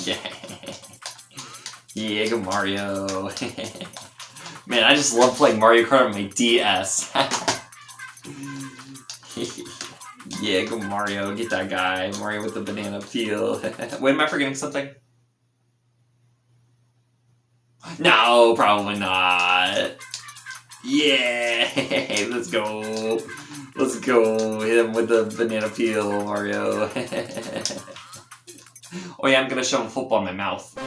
Yeah. Yeah, go Mario. Man, I just love playing Mario Kart on my DS. Yeah, go Mario. Get that guy. Mario with the banana peel. Wait, am I forgetting something? No, probably not. Yeah, let's go. Let's go. Hit him with the banana peel, Mario. Oh yeah, I'm gonna shove a football in my mouth.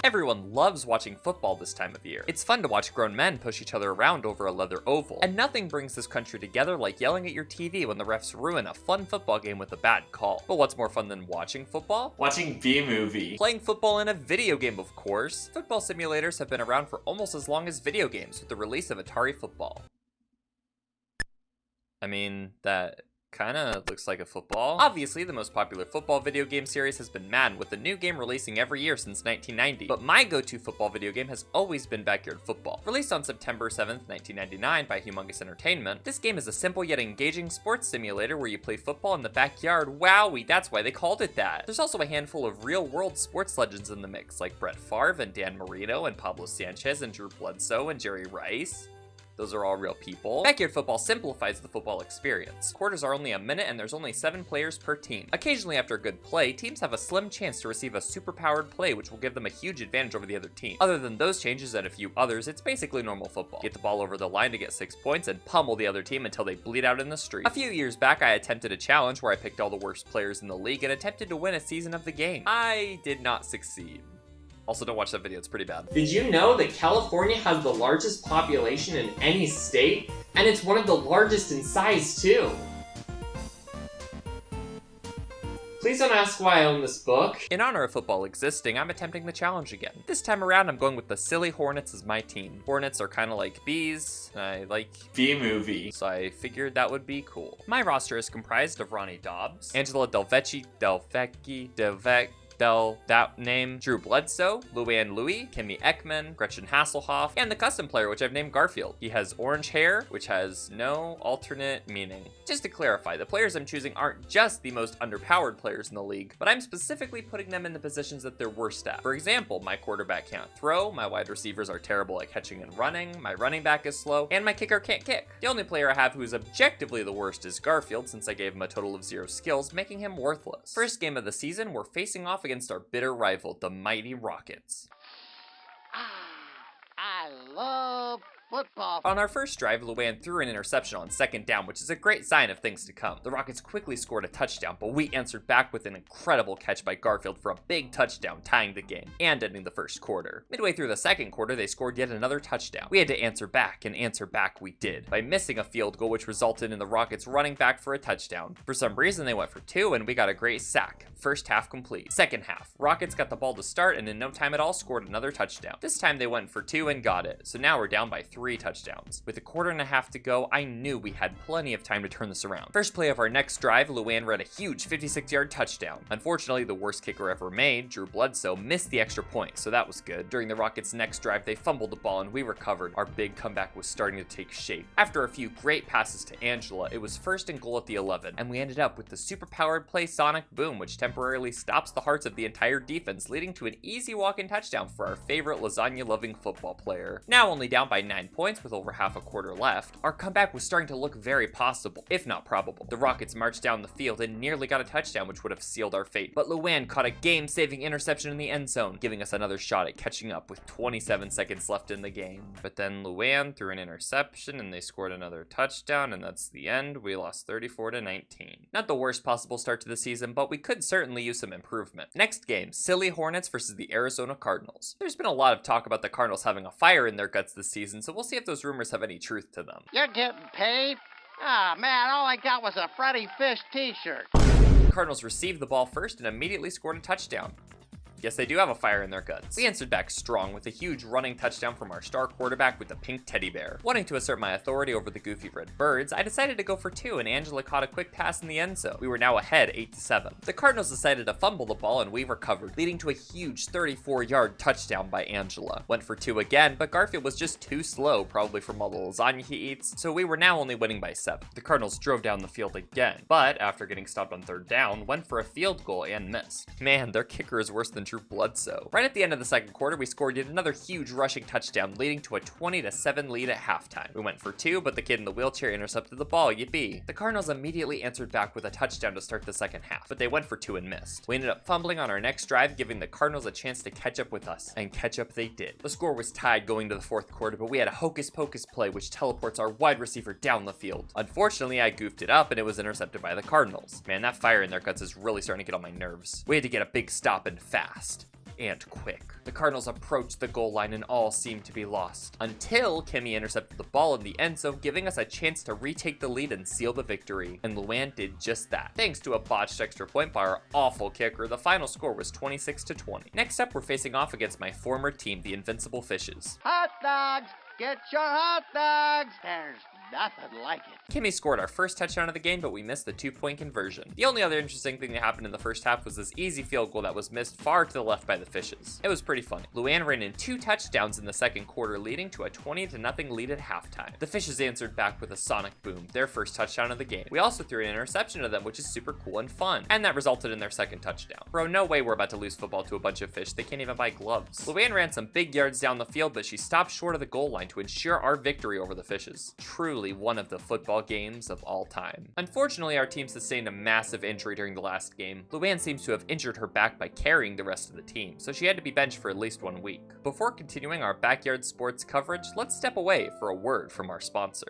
Everyone loves watching football this time of year. It's fun to watch grown men push each other around over a leather oval. And nothing brings this country together like yelling at your TV when the refs ruin a fun football game with a bad call. But what's more fun than watching football? Watching B-movie. Playing football in a video game, of course. Football simulators have been around for almost as long as video games, with the release of Atari Football. I mean, that kinda looks like a football. Obviously, the most popular football video game series has been Madden, with a new game releasing every year since 1990. But my go-to football video game has always been Backyard Football. Released on September 7th, 1999 by Humongous Entertainment, this game is a simple yet engaging sports simulator where you play football in the backyard. Wowee, that's why they called it that. There's also a handful of real-world sports legends in the mix, like Brett Favre and Dan Marino and Pablo Sanchez and Drew Bledsoe and Jerry Rice. Those are all real people. Backyard Football simplifies the football experience. Quarters are only a minute and there's only 7 players per team. Occasionally after a good play, teams have a slim chance to receive a super-powered play which will give them a huge advantage over the other team. Other than those changes and a few others, it's basically normal football. Get the ball over the line to get 6 points and pummel the other team until they bleed out in the street. A few years back, I attempted a challenge where I picked all the worst players in the league and attempted to win a season of the game. I did not succeed. Also, don't watch that video, it's pretty bad. Did you know that California has the largest population in any state? And it's one of the largest in size, too. Please don't ask why I own this book. In honor of football existing, I'm attempting the challenge again. This time around, I'm going with the Silly Hornets as my team. Hornets are kind of like bees, and I like B-movie. so I figured that would be cool. My roster is comprised of Ronnie Dobbs, Angela that name, Drew Bledsoe, Luann Louie, Kimmy Ekman, Gretchen Hasselhoff, and the custom player, which I've named Garfield. He has orange hair, which has no alternate meaning. Just to clarify, the players I'm choosing aren't just the most underpowered players in the league, but I'm specifically putting them in the positions that they're worst at. For example, my quarterback can't throw, my wide receivers are terrible at catching and running, my running back is slow, and my kicker can't kick. The only player I have who is objectively the worst is Garfield, since I gave him a total of 0 skills, making him worthless. First game of the season, we're facing off against our bitter rival, the mighty Rockets. I love football. On our first drive, Luann threw an interception on 2nd down, which is a great sign of things to come. The Rockets quickly scored a touchdown, but we answered back with an incredible catch by Garfield for a big touchdown, tying the game and ending the first quarter. Midway through the second quarter, they scored yet another touchdown. We had to answer back, and answer back we did, by missing a field goal which resulted in the Rockets running back for a touchdown. For some reason, they went for 2, and we got a great sack. First half complete. Second half, Rockets got the ball to start, and in no time at all scored another touchdown. This time they went for 2 and got it, so now we're down by 3 touchdowns. With a quarter and a half to go, I knew we had plenty of time to turn this around. First play of our next drive, Luann ran a huge 56-yard touchdown. Unfortunately, the worst kicker ever made, Drew Bledsoe, missed the extra point, so that was good. During the Rockets' next drive, they fumbled the ball and we recovered. Our big comeback was starting to take shape. After a few great passes to Angela, it was 1st and goal at the 11, and we ended up with the super-powered play Sonic Boom, which temporarily stops the hearts of the entire defense, leading to an easy walk-in touchdown for our favorite lasagna-loving football player. Now only down by 9 points with over half a quarter left, our comeback was starting to look very possible, if not probable. The Rockets marched down the field and nearly got a touchdown, which would have sealed our fate, but Luann caught a game-saving interception in the end zone, giving us another shot at catching up with 27 seconds left in the game. But then Luann threw an interception and they scored another touchdown, and that's the end. We lost 34-19. Not the worst possible start to the season, but we could certainly use some improvement. Next game, Silly Hornets versus the Arizona Cardinals. There's been a lot of talk about the Cardinals having a fire in their guts this season, so we'll see if those rumors have any truth to them. You're getting paid? Ah, man, all I got was a Freddy Fish t-shirt. The Cardinals received the ball first and immediately scored a touchdown. Yes, they do have a fire in their guts. We answered back strong with a huge running touchdown from our star quarterback with the pink teddy bear. Wanting to assert my authority over the goofy red birds, I decided to go for 2, and Angela caught a quick pass in the end zone. We were now ahead 8-7. The Cardinals decided to fumble the ball, and we recovered, leading to a huge 34-yard touchdown by Angela. Went for 2 again, but Garfield was just too slow, probably from all the lasagna he eats, so we were now only winning by 7. The Cardinals drove down the field again, but after getting stopped on 3rd down, went for a field goal and missed. Man, their kicker is worse than Drew Bledsoe. Right at the end of the second quarter, we scored yet another huge rushing touchdown, leading to a 20-7 lead at halftime. We went for 2, but the kid in the wheelchair intercepted the ball, yippee. The Cardinals immediately answered back with a touchdown to start the second half, but they went for 2 and missed. We ended up fumbling on our next drive, giving the Cardinals a chance to catch up with us, and catch up they did. The score was tied going to the 4th quarter, but we had a hocus pocus play which teleports our wide receiver down the field. Unfortunately, I goofed it up and it was intercepted by the Cardinals. Man, that fire in their guts is really starting to get on my nerves. We had to get a big stop and fast. And quick. The Cardinals approached the goal line and all seemed to be lost. Until Kimmy intercepted the ball in the end zone, giving us a chance to retake the lead and seal the victory. And Luann did just that. Thanks to a botched extra point by our awful kicker, the final score was 26-20. Next up, we're facing off against my former team, the Invincible Fishes. Hot dogs! Get your hot dogs! There's nothing like it. Kimmy scored our first touchdown of the game, but we missed the 2-point conversion. The only other interesting thing that happened in the first half was this easy field goal that was missed far to the left by the Fishes. It was pretty funny. Luann ran in 2 touchdowns in the second quarter, leading to a 20-0 lead at halftime. The Fishes answered back with a sonic boom, their first touchdown of the game. We also threw an interception to them, which is super cool and fun, and that resulted in their second touchdown. Bro, no way we're about to lose football to a bunch of fish. They can't even buy gloves. Luann ran some big yards down the field, but she stopped short of the goal line to ensure our victory over the Fishes. Truly one of the football games of all time. Unfortunately, our team sustained a massive injury during the last game. Luann seems to have injured her back by carrying the rest of the team, so she had to be benched for at least 1 week. Before continuing our backyard sports coverage, let's step away for a word from our sponsor.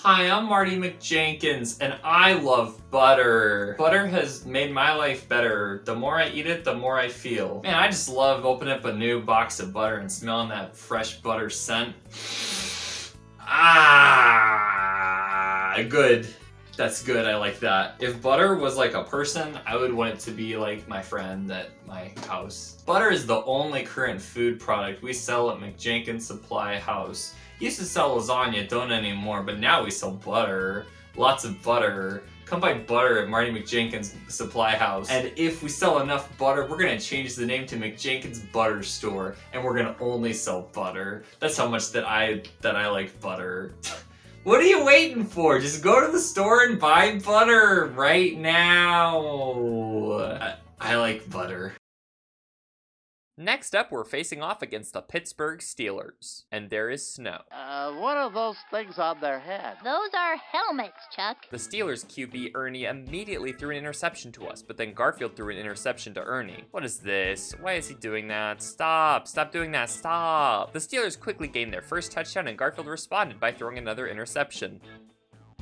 Hi, I'm Marty McJenkins, and I love butter. Butter has made my life better. The more I eat it, the more I feel. Man, I just love opening up a new box of butter and smelling that fresh butter scent. Ah, good. That's good, I like that. If butter was like a person, I would want it to be like my friend at my house. Butter is the only current food product we sell at McJenkins Supply House. Used to sell lasagna, don't anymore, but now we sell butter. Lots of butter. Come buy butter at Marty McJenkins Supply House. And if we sell enough butter, we're gonna change the name to McJenkins Butter Store, and we're gonna only sell butter. That's how much that I like butter. What are you waiting for? Just go to the store and buy butter right now. I like butter. Next up, we're facing off against the Pittsburgh Steelers, and there is snow. What are those things on their head? Those are helmets, Chuck. The Steelers QB Ernie immediately threw an interception to us, but then Garfield threw an interception to Ernie. What is this? Why is he doing that? Stop doing that, stop. The Steelers quickly gained their first touchdown, and Garfield responded by throwing another interception.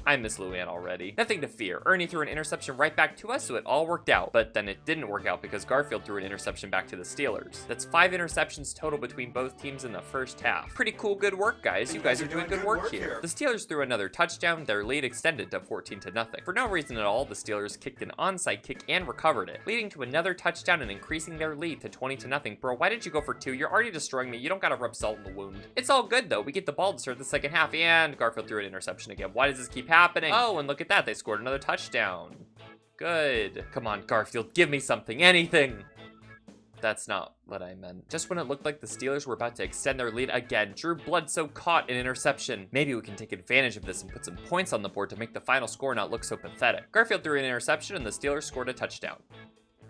I miss Luann already. Nothing to fear. Ernie threw an interception right back to us, so it all worked out. But then it didn't work out because Garfield threw an interception back to the Steelers. That's 5 interceptions total between both teams in the first half. Pretty cool, good work, guys. You guys are doing good work here. The Steelers threw another touchdown. Their lead extended to 14-0. For no reason at all, the Steelers kicked an onside kick and recovered it, leading to another touchdown and increasing their lead to 20-0. Bro, why did you go for 2? You're already destroying me. You don't gotta rub salt in the wound. It's all good, though. We get the ball to start the second half, and Garfield threw an interception again. Why does this keep happening? Oh, and look at that. They scored another touchdown. Good. Come on, Garfield. Give me something. Anything. That's not what I meant. Just when it looked like the Steelers were about to extend their lead again, Drew Bledsoe caught an interception. Maybe we can take advantage of this and put some points on the board to make the final score not look so pathetic. Garfield threw an interception and the Steelers scored a touchdown.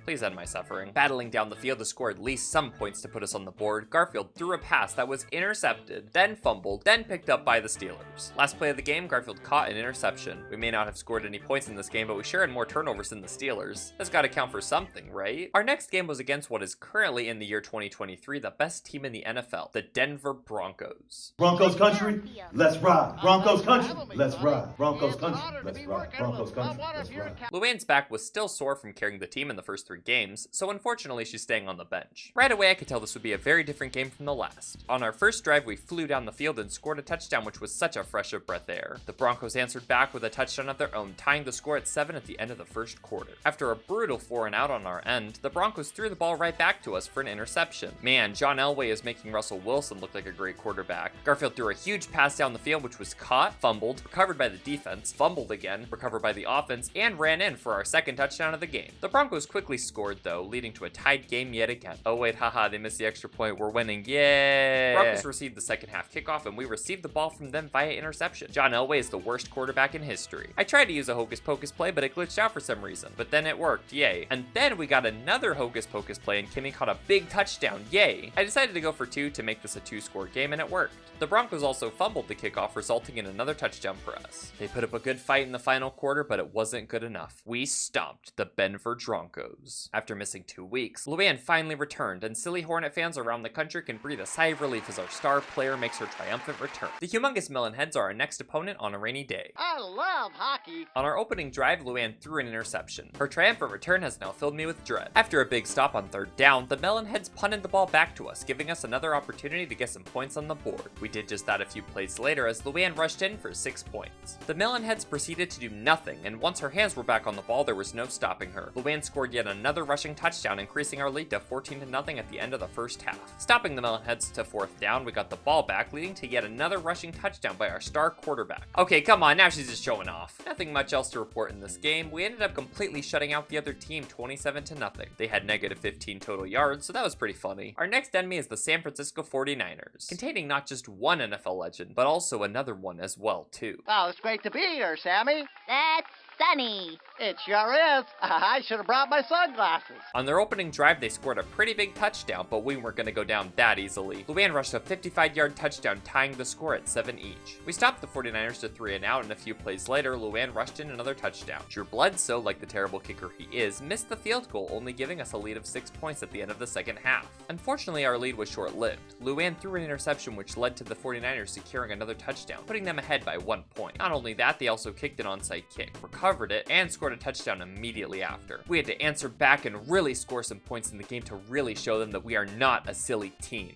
Please end my suffering. Battling down the field to score at least some points to put us on the board, Garfield threw a pass that was intercepted, then fumbled, then picked up by the Steelers. Last play of the game, Garfield caught an interception. We may not have scored any points in this game, but we sure had more turnovers than the Steelers. That's gotta count for something, right? Our next game was against what is currently in the year 2023 the best team in the NFL, the Denver Broncos. Broncos country, let's ride. Broncos country, let's ride. Broncos country, let's ride. Broncos country, let's ride. Luann's back was still sore from carrying the team in the first 3 games, so unfortunately she's staying on the bench. Right away I could tell this would be a very different game from the last. On our first drive we flew down the field and scored a touchdown, which was such a fresh of breath air. The Broncos answered back with a touchdown of their own, tying the score at 7 at the end of the first quarter. After a brutal 4-and-out on our end, the Broncos threw the ball right back to us for an interception. Man, John Elway is making Russell Wilson look like a great quarterback. Garfield threw a huge pass down the field, which was caught, fumbled, recovered by the defense, fumbled again, recovered by the offense, and ran in for our second touchdown of the game. The Broncos quickly scored though, leading to a tied game yet again. Oh wait, haha, they missed the extra point. We're winning. Yay! Broncos received the second half kickoff and we received the ball from them via interception. John Elway is the worst quarterback in history. I tried to use a hocus pocus play, but it glitched out for some reason. But then it worked, yay. And then we got another hocus pocus play and Kimmy caught a big touchdown, yay. I decided to go for 2 to make this a 2-score game and it worked. The Broncos also fumbled the kickoff, resulting in another touchdown for us. They put up a good fight in the final quarter, but it wasn't good enough. We stomped the Denver Broncos. After missing 2 weeks, Luann finally returned, and Silly Hornet fans around the country can breathe a sigh of relief as our star player makes her triumphant return. The humongous Melonheads are our next opponent on a rainy day. I love hockey. On our opening drive, Luann threw an interception. Her triumphant return has now filled me with dread. After a big stop on 3rd down, the Melonheads punted the ball back to us, giving us another opportunity to get some points on the board. We did just that a few plays later as Luann rushed in for 6 points. The Melonheads proceeded to do nothing, and once her hands were back on the ball, there was no stopping her. Luann scored yet another rushing touchdown, increasing our lead to 14-0 at the end of the first half. Stopping the Melonheads to 4th down, we got the ball back, leading to yet another rushing touchdown by our star quarterback. Okay, come on, now she's just showing off. Nothing much else to report in this game. We ended up completely shutting out the other team 27-0. They had negative 15 total yards, so that was pretty funny. Our next enemy is the San Francisco 49ers, containing not just one NFL legend, but also another one as well, too. Oh, it's great to be here, Sammy. That's Sunny. It sure is. I should have brought my sunglasses. On their opening drive, they scored a pretty big touchdown, but we weren't going to go down that easily. Luann rushed a 55-yard touchdown, tying the score at 7 each. We stopped the 49ers to 3-and-out, and a few plays later, Luann rushed in another touchdown. Drew Bledsoe, like the terrible kicker he is, missed the field goal, only giving us a lead of 6 points at the end of the second half. Unfortunately, our lead was short-lived. Luann threw an interception, which led to the 49ers securing another touchdown, putting them ahead by 1 point. Not only that, they also kicked an onside kick, recovered it, and scored a touchdown immediately after. We had to answer back and really score some points in the game to really show them that we are not a silly team.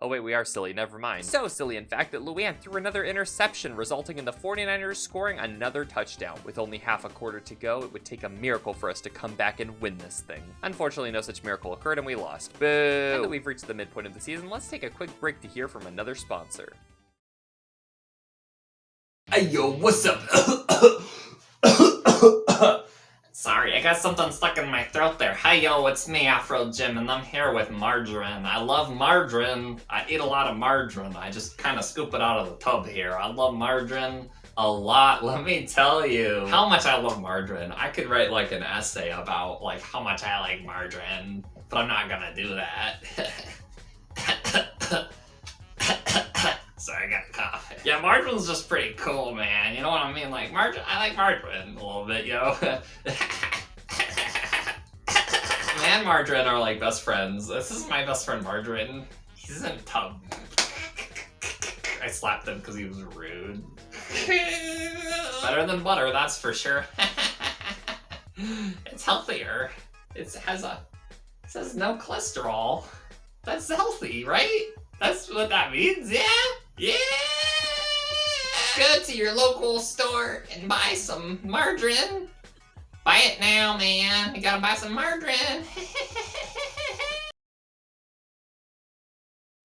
Oh wait, we are silly, never mind. So silly in fact that Luann threw another interception, resulting in the 49ers scoring another touchdown. With only half a quarter to go, it would take a miracle for us to come back and win this thing. Unfortunately, no such miracle occurred and we lost. Boo! Now that we've reached the midpoint of the season, let's take a quick break to hear from another sponsor. Hey yo, what's up? Sorry, I got something stuck in my throat there. Hi yo, it's me, Afro Jim, and I'm here with margarine. I love margarine. I eat a lot of margarine. I just kind of scoop it out of the tub here. I love margarine a lot. Let me tell you how much I love margarine. I could write like an essay about like how much I like margarine, but I'm not gonna do that. Sorry, I got a cough. Yeah, margarine's just pretty cool, man. You know what I mean? Like, I like margarine a little bit, yo. Me and margarine are like best friends. This is my best friend, Margarine. He's in a tub. I slapped him because he was rude. Better than butter, that's for sure. It's healthier. It says no cholesterol. That's healthy, right? That's what that means, yeah? Yeah! Go to your local store and buy some margarine. Buy it now, man. You gotta buy some margarine.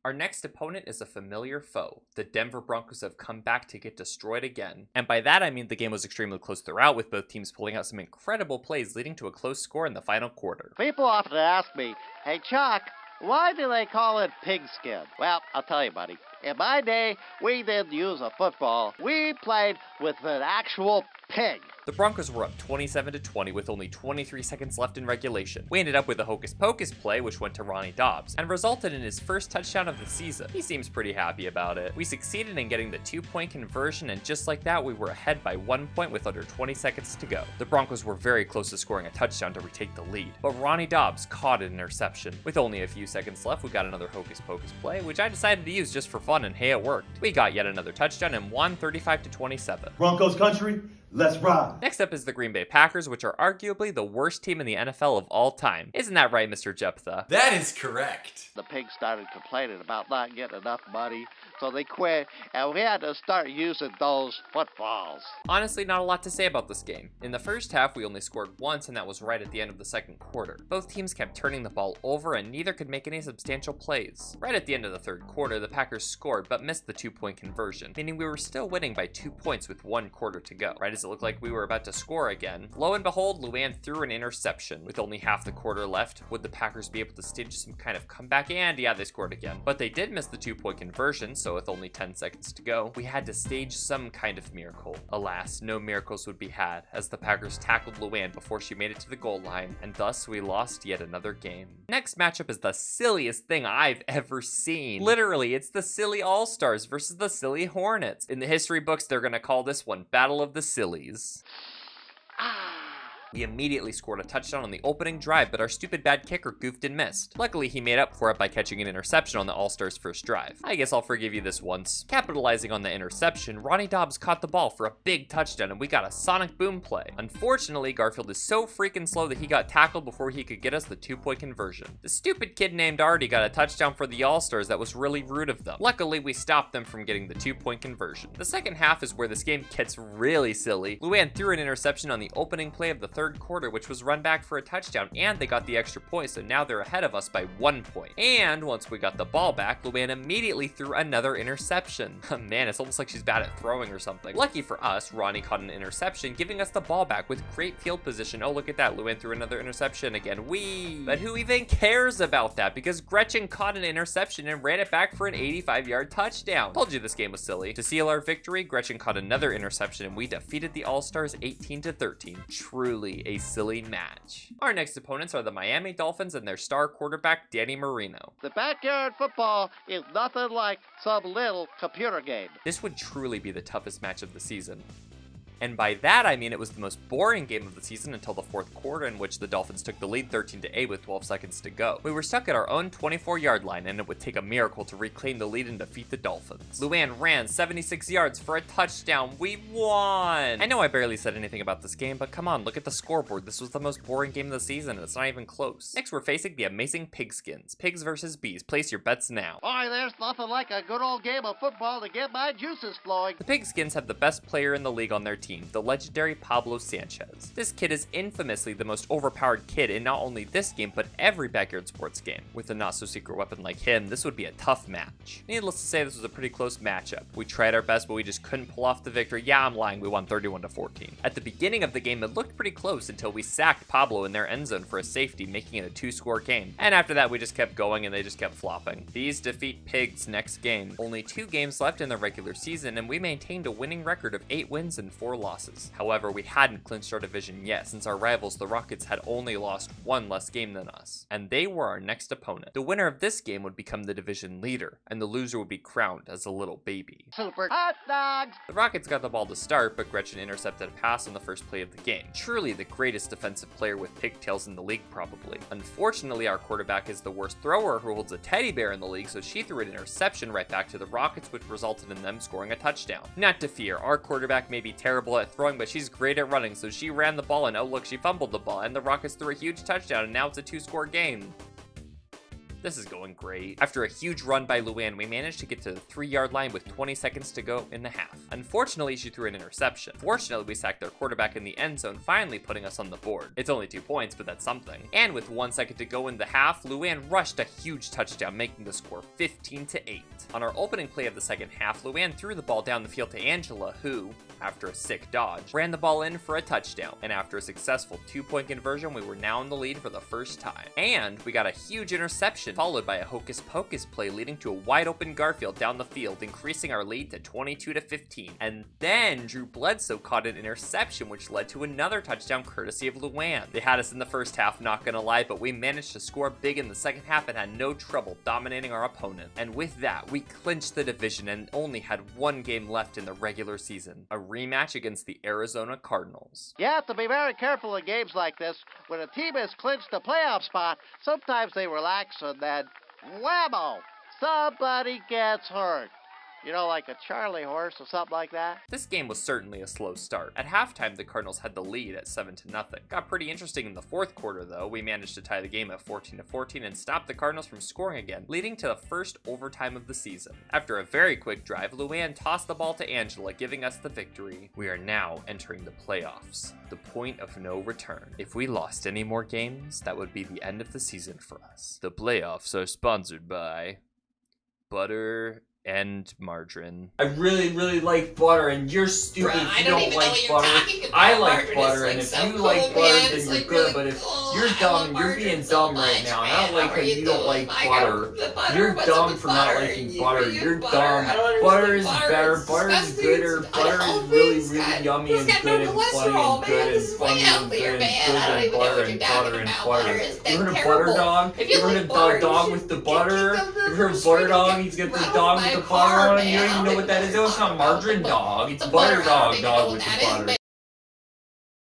Our next opponent is a familiar foe. The Denver Broncos have come back to get destroyed again. And by that I mean the game was extremely close throughout, with both teams pulling out some incredible plays leading to a close score in the final quarter. People often ask me, hey, Chuck, why do they call it pigskin? Well, I'll tell you, buddy. In my day, we didn't use a football. We played with an actual pig. The Broncos were up 27-20 with only 23 seconds left in regulation. We ended up with a hocus pocus play, which went to Ronnie Dobbs, and resulted in his first touchdown of the season. He seems pretty happy about it. We succeeded in getting the 2-point conversion, and just like that, we were ahead by 1 point with under 20 seconds to go. The Broncos were very close to scoring a touchdown to retake the lead, but Ronnie Dobbs caught an interception. With only a few seconds left, we got another hocus pocus play, which I decided to use just for fun. fun, and hey, it worked. We got yet another touchdown and won 35-27. Broncos country, let's ride. Next up is the Green Bay Packers, which are arguably the worst team in the NFL of all time. Isn't that right, Mr. Jephthah? That is correct. The pigs started complaining about not getting enough money, so they quit, and we had to start using those footballs. Honestly, not a lot to say about this game. In the first half, we only scored once, and that was right at the end of the second quarter. Both teams kept turning the ball over, and neither could make any substantial plays. Right at the end of the third quarter, the Packers scored, but missed the 2-point conversion, meaning we were still winning by 2 points with 1 quarter to go. Right as it looked like we were about to score again, lo and behold, Luann threw an interception. With only half the quarter left, would the Packers be able to stage some kind of comeback? And yeah, they scored again. But they did miss the 2-point conversion, so with only 10 seconds to go, we had to stage some kind of miracle. Alas, no miracles would be had, as the Packers tackled Luann before she made it to the goal line, and thus we lost yet another game. Next matchup is the silliest thing I've ever seen. Literally, it's the Silly All-Stars versus the Silly Hornets. In the history books, they're gonna call this one Battle of the Sillies. We immediately scored a touchdown on the opening drive, but our stupid bad kicker goofed and missed. Luckily, he made up for it by catching an interception on the All-Stars' first drive. I guess I'll forgive you this once. Capitalizing on the interception, Ronnie Dobbs caught the ball for a big touchdown, and we got a sonic boom play. Unfortunately, Garfield is so freaking slow that he got tackled before he could get us the 2-point conversion. The stupid kid named Artie got a touchdown for the All-Stars that was really rude of them. Luckily, we stopped them from getting the 2-point conversion. The second half is where this game gets really silly. Luann threw an interception on the opening play of the third quarter, which was run back for a touchdown, and they got the extra point, so now they're ahead of us by 1 point. And once we got the ball back, Luann immediately threw another interception. Man, it's almost like she's bad at throwing or something. Lucky for us, Ronnie caught an interception, giving us the ball back with great field position. Oh, look at that, Luann threw another interception again. Whee! But who even cares about that? Because Gretchen caught an interception and ran it back for an 85-yard touchdown. Told you this game was silly. To seal our victory, Gretchen caught another interception, and we defeated the All-Stars 18-13. Truly a silly match. Our next opponents are the Miami Dolphins and their star quarterback, Danny Marino. The backyard football is nothing like some little computer game. This would truly be the toughest match of the season. And by that, I mean it was the most boring game of the season until the fourth quarter, in which the Dolphins took the lead 13-8 with 12 seconds to go. We were stuck at our own 24-yard line, and it would take a miracle to reclaim the lead and defeat the Dolphins. Luann ran 76 yards for a touchdown. We won! I know I barely said anything about this game, but come on, look at the scoreboard. This was the most boring game of the season, and it's not even close. Next, we're facing the amazing Pigskins. Pigs versus bees. Place your bets now. Boy, there's nothing like a good old game of football to get my juices flowing. The Pigskins have the best player in the league on their team, the legendary Pablo Sanchez. This kid is infamously the most overpowered kid in not only this game, but every backyard sports game. With a not-so-secret weapon like him, this would be a tough match. Needless to say, this was a pretty close matchup. We tried our best, but we just couldn't pull off the victory. Yeah, I'm lying, we won 31-14. At the beginning of the game, it looked pretty close until we sacked Pablo in their end zone for a safety, making it a 2-score game. And after that, we just kept going and they just kept flopping. Bees defeat Pigs next game. Only 2 games left in the regular season, and we maintained a winning record of 8 wins and 4 losses. However, we hadn't clinched our division yet, since our rivals, the Rockets, had only lost 1 less game than us, and they were our next opponent. The winner of this game would become the division leader, and the loser would be crowned as a little baby. Super hot dogs! The Rockets got the ball to start, but Gretchen intercepted a pass on the first play of the game. Truly the greatest defensive player with pigtails in the league, probably. Unfortunately, our quarterback is the worst thrower who holds a teddy bear in the league, so she threw an interception right back to the Rockets, which resulted in them scoring a touchdown. Not to fear, our quarterback may be terrible at throwing, but she's great at running, so she ran the ball, and oh look, she fumbled the ball, and the Rockets threw a huge touchdown, and now it's a 2-score game. This is going great. After a huge run by Luann, we managed to get to the 3-yard line with 20 seconds to go in the half. Unfortunately, she threw an interception. Fortunately, we sacked their quarterback in the end zone, finally putting us on the board. It's only 2 points, but that's something. And with 1 second to go in the half, Luann rushed a huge touchdown, making the score 15-8. On our opening play of the second half, Luann threw the ball down the field to Angela, who, after a sick dodge, ran the ball in for a touchdown. And after a successful 2-point conversion, we were now in the lead for the first time. And we got a huge interception, followed by a hocus pocus play leading to a wide open Garfield down the field, increasing our lead to 22-15. And then Drew Bledsoe caught an interception, which led to another touchdown courtesy of Luann. They had us in the first half, not gonna lie, but we managed to score big in the second half and had no trouble dominating our opponent. And with that, we clinched the division and only had 1 game left in the regular season, a rematch against the Arizona Cardinals. You have to be very careful in games like this. When a team has clinched a playoff spot, sometimes they relax and then whammo! Somebody gets hurt. You know, like a Charlie horse or something like that? This game was certainly a slow start. At halftime, the Cardinals had the lead at 7-0. Got pretty interesting in the fourth quarter though. We managed to tie the game at 14-14 and stop the Cardinals from scoring again, leading to the first overtime of the season. After a very quick drive, Luann tossed the ball to Angela, giving us the victory. We are now entering the playoffs, the point of no return. If we lost any more games, that would be the end of the season for us. The playoffs are sponsored by butter and margarine. I really, really like butter, and you're stupid Bruh, if you I don't don't even know like what you're butter. talking about. I like Margarine is, butter, like, and if so you cool, like man. butter, It's, then you're like, good. really But if cool. you're I dumb, love you're margarine being so dumb right much, now. And I man. don't like How how are you don't doing? like I got butter. the butter. You're What's up dumb with for not butter? liking You butter. eat You're butter. dumb. I don't Butter is understand better. It's Butter is disgusting. gooder. It's Butter is unhealthy. really, It's really got- yummy it's and got good no and funny cholesterol, and good man. and This is way funny and healthier, good man. and I don't good and even know butter what and you're butter talking and about. butter. Butter is You heard of terrible. butter dog? If You you heard like of butter, the dog you with the should butter? get You heard of butter dog? He's got the dog with the butter on it. You don't even know what that is. It's not margarine dog. It's butter dog with the butter.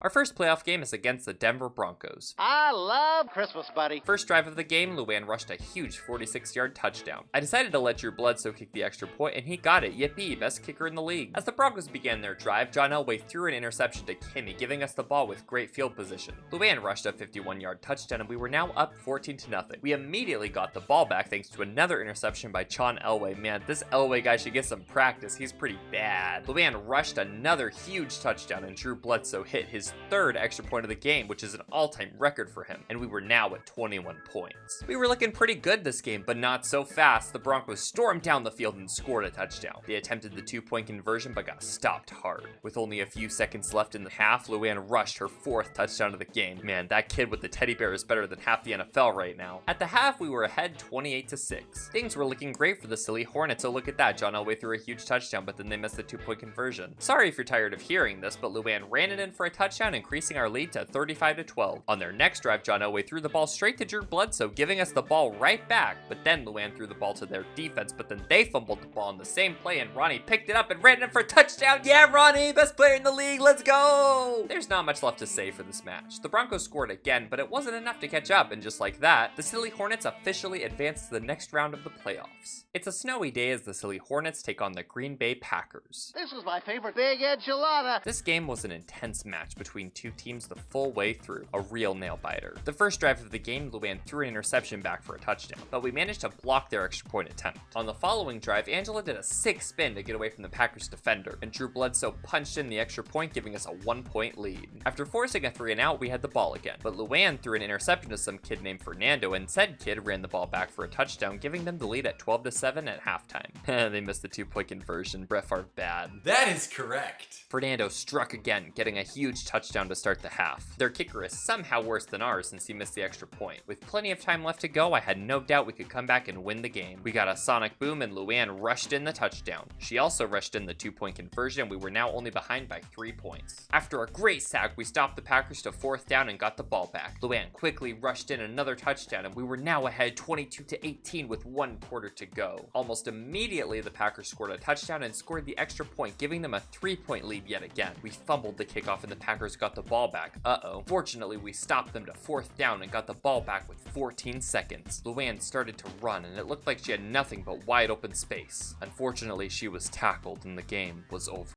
Our first playoff game is against the Denver Broncos. I love Christmas, buddy. First drive of the game, Luann rushed a huge 46-yard touchdown. I decided to let Drew Bledsoe kick the extra point, and he got it. Yippee, best kicker in the league. As the Broncos began their drive, John Elway threw an interception to Kimmy, giving us the ball with great field position. Luann rushed a 51-yard touchdown, and we were now up 14-0. We immediately got the ball back thanks to another interception by John Elway. Man, this Elway guy should get some practice. He's pretty bad. Luann rushed another huge touchdown, and Drew Bledsoe hit his third extra point of the game, which is an all-time record for him, and we were now at 21 points. We were looking pretty good this game, but not so fast. The Broncos stormed down the field and scored a touchdown. They attempted the 2-point conversion, but got stopped hard. With only a few seconds left in the half, Luann rushed her fourth touchdown of the game. Man, that kid with the teddy bear is better than half the NFL right now. At the half, we were ahead 28-6. Things were looking great for the Silly Hornets, so look at that. John Elway threw a huge touchdown, but then they missed the 2-point conversion. Sorry if you're tired of hearing this, but Luann ran it in for a touchdown, increasing our lead to 35-12. On their next drive, John Elway threw the ball straight to Drew Bledsoe, giving us the ball right back. But then Luann threw the ball to their defense, but then they fumbled the ball on the same play, and Ronnie picked it up and ran it for a touchdown. Yeah, Ronnie, best player in the league, let's go! There's not much left to say for this match. The Broncos scored again, but it wasn't enough to catch up, and just like that, the Silly Hornets officially advanced to the next round of the playoffs. It's a snowy day as the Silly Hornets take on the Green Bay Packers. This is my favorite big enchilada. This game was an intense match between two teams the full way through, a real nail-biter. The first drive of the game, Luann threw an interception back for a touchdown, but we managed to block their extra point attempt. On the following drive, Angela did a sick spin to get away from the Packers defender, and Drew Bledsoe punched in the extra point, giving us a 1-point lead. After forcing a 3-and-out, we had the ball again, but Luann threw an interception to some kid named Fernando, and said kid ran the ball back for a touchdown, giving them the lead at 12-7 at halftime. They missed the 2-point conversion. Brett Favre bad. That is correct. Fernando struck again, getting a huge touchdown to start the half. Their kicker is somehow worse than ours since he missed the extra point. With plenty of time left to go, I had no doubt we could come back and win the game. We got a sonic boom and Luann rushed in the touchdown. She also rushed in the 2-point conversion, and we were now only behind by 3 points. After a great sack, we stopped the Packers to 4th down and got the ball back. Luann quickly rushed in another touchdown, and we were now ahead 22-18 with 1 quarter to go. Almost immediately, the Packers scored a touchdown and scored the extra point, giving them a 3-point lead yet again. We fumbled the kickoff and the Packers got the ball back. Uh-oh. Fortunately, we stopped them to 4th down and got the ball back with 14 seconds. Luann started to run, and it looked like she had nothing but wide open space. Unfortunately, she was tackled and the game was over.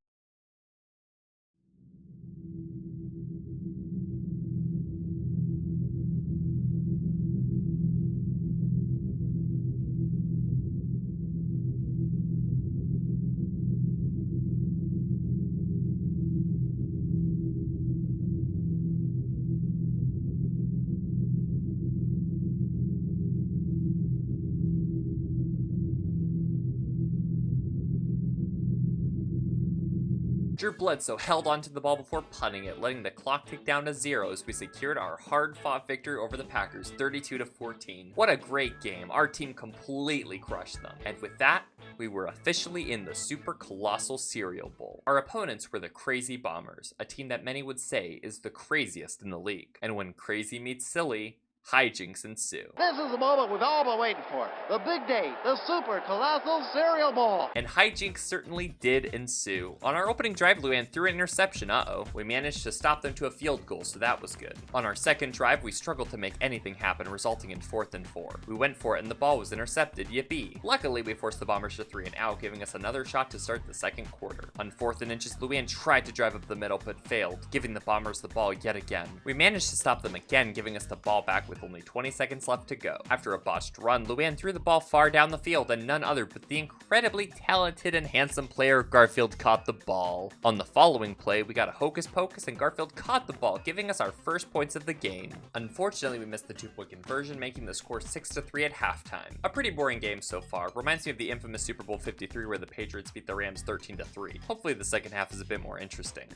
Drew Bledsoe held onto the ball before punting it, letting the clock tick down to 0 as we secured our hard-fought victory over the Packers, 32-14. What a great game. Our team completely crushed them. And with that, we were officially in the Super Colossal Cereal Bowl. Our opponents were the Crazy Bombers, a team that many would say is the craziest in the league. And when crazy meets silly, Hijinks ensue. This is the moment we've all been waiting for. The big day, the super colossal cereal bowl. And hijinks certainly did ensue. On our opening drive, Luann threw an interception. We managed to stop them to a field goal, so that was good. On our second drive, we struggled to make anything happen, resulting in 4th and 4. We went for it and the ball was intercepted, yippee. Luckily, we forced the Bombers to 3 and out, giving us another shot to start the second quarter. On 4th and inches, Luann tried to drive up the middle, but failed, giving the Bombers the ball yet again. We managed to stop them again, giving us the ball back with only 20 seconds left to go. After a botched run, Luann threw the ball far down the field, and none other but the incredibly talented and handsome player Garfield caught the ball. On the following play, we got a hocus pocus and Garfield caught the ball, giving us our first points of the game. Unfortunately, we missed the 2-point conversion, making the score 6-3 at halftime. A pretty boring game so far. Reminds me of the infamous Super Bowl 53 where the Patriots beat the Rams 13-3. Hopefully the second half is a bit more interesting.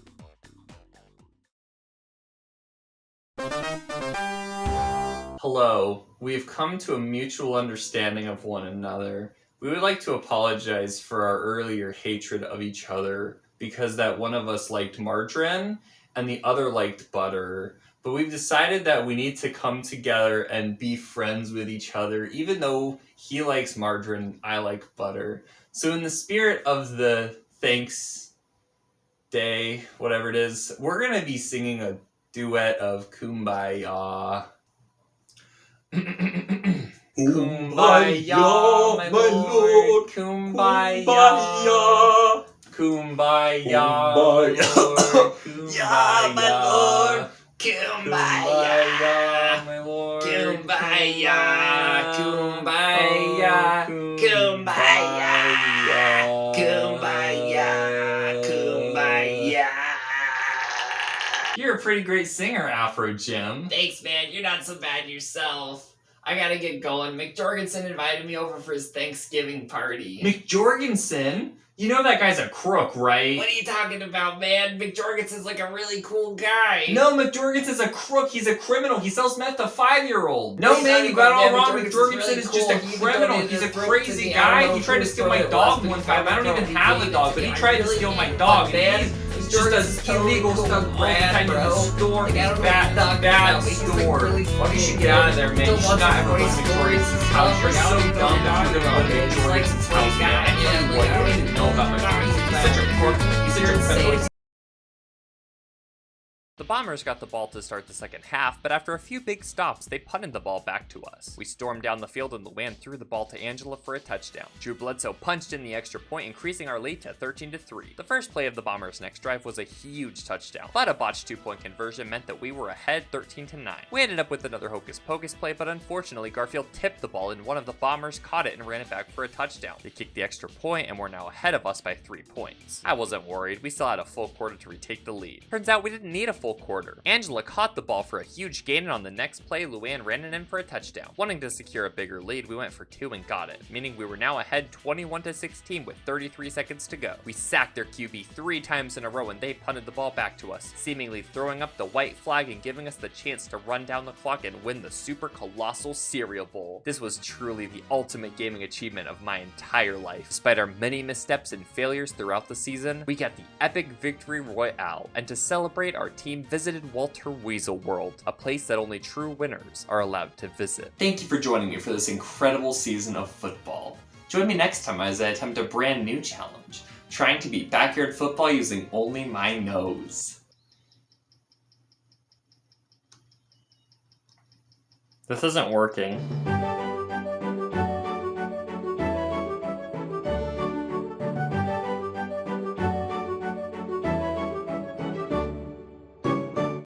Hello, we've come to a mutual understanding of one another. We would like to apologize for our earlier hatred of each other because that one of us liked margarine and the other liked butter. But we've decided that we need to come together and be friends with each other, even though he likes margarine, I like butter. So in the spirit of the thanks day, whatever it is, we're going to be singing a duet of Kumbaya. Kumbaya, my Lord, Kumbaya, Kumbaya, Lord, Kumbaya, my Lord, Kumbaya, my Lord, Kumbaya, Kumbaya, Kumbaya, Kumbaya, Kumbaya. You're a pretty great singer, Afro Jim. Thanks, man. You're not so bad yourself. I gotta get going. McJenkins invited me over for his Thanksgiving party. McJenkins? You know that guy's a crook, right? What are you talking about, man? McJenkins is like a really cool guy. No, McJenkins is a crook. He's a criminal. He sells meth to 5-year-olds. No, He's man, not you got it all even- wrong. McJenkins is McJenkins really is just cool. a He criminal. donated He's a his throat to crazy the guy. animal He tried to steal my shelter dog last one week. time. I don't even He have a gave it dog, to but he me. tried I to really steal my need dog. one, man. He just does illegal Totally stuff cool all the brand, time in bro. the store. Like, I don't know Bad, what you're talking bad about, but he's like store. really You should funny. get out of there, man. Still You should loves not the ever go to funny McJenkins' stories. house. You're Like, so I don't dumb know that you're about going to it. He's like McJenkins' funny house, guy. man. Yeah, You like, don't even know about McJenkins. He's such a crook. He's such a criminal. The Bombers got the ball to start the second half, but after a few big stops, they punted the ball back to us. We stormed down the field and Luann threw the ball to Angela for a touchdown. Drew Bledsoe punched in the extra point, increasing our lead to 13-3. The first play of the Bombers' next drive was a huge touchdown, but a botched 2-point conversion meant that we were ahead 13-9. We ended up with another hocus pocus play, but unfortunately Garfield tipped the ball and one of the Bombers caught it and ran it back for a touchdown. They kicked the extra point and were now ahead of us by 3 points. I wasn't worried, we still had a full quarter to retake the lead. Turns out we didn't need a full quarter. Angela caught the ball for a huge gain, and on the next play, Luann ran it in for a touchdown. Wanting to secure a bigger lead, we went for 2 and got it, meaning we were now ahead 21-16 with 33 seconds to go. We sacked their QB 3 times in a row and they punted the ball back to us, seemingly throwing up the white flag and giving us the chance to run down the clock and win the super colossal cereal bowl. This was truly the ultimate gaming achievement of my entire life. Despite our many missteps and failures throughout the season, we got the epic victory royale, and to celebrate, our team visited Walter Weasel World, a place that only true winners are allowed to visit. Thank you for joining me for this incredible season of football. Join me next time as I attempt a brand new challenge, trying to beat backyard football using only my nose. This isn't working.